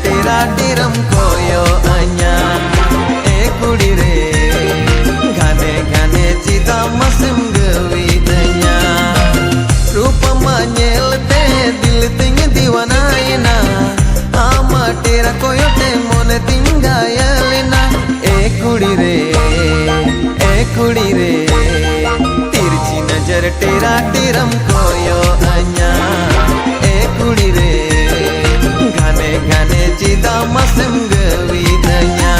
तेरा टिरम कोयो अन्या ए कुड़ी रे गाने गाने चिता मसम गवीदन्या रूप मान्यलते दिल तिंग दीवानायना आमा तेरा कोयो ते मन तिंगायलना ए कुड़ी रे तिरछी नजर तेरा टिरम कोयो अन्या ए कुड़ी रे गाने गाने चिता मसम गवीदन्या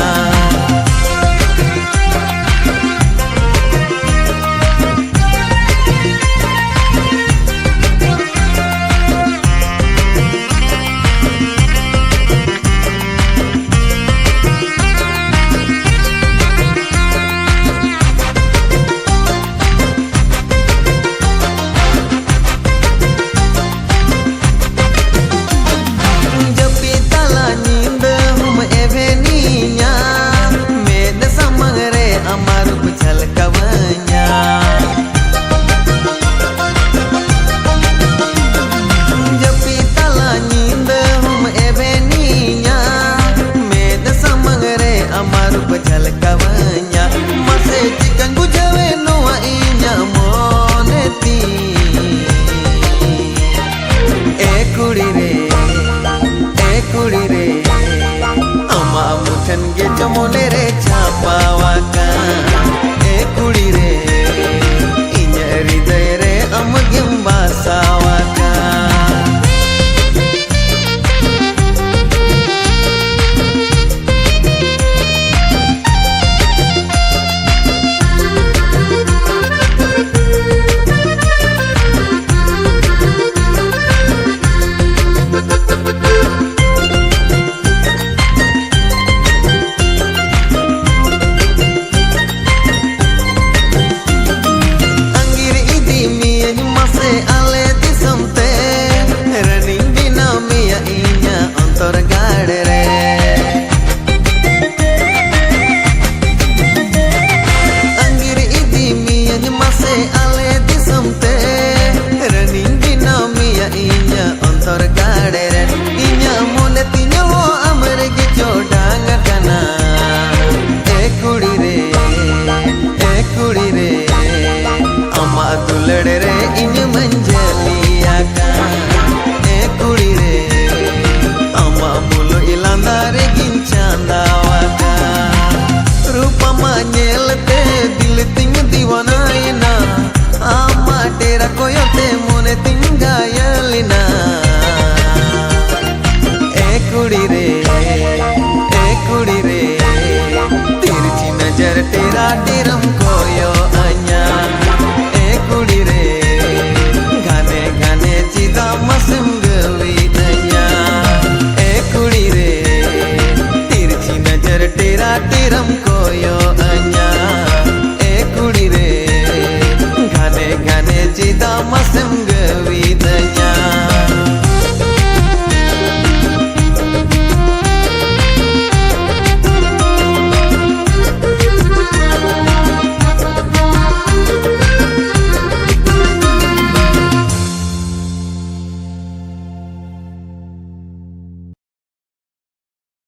मोने रे छापावाका ए कुड़ी रे इन्या हृदय रे अमगिम बासावाका दुलड़ रे इन मंजलिया का ए कुड़ी रे अम्मा बोलो इलांदा रे गिंचांदावा का रूप मान्यलते दिल तिंग दीवानायना अम्मा तेरा कोयोते मोने तिंगायलिना ए कुड़ी रे तिरछी नजर तेरा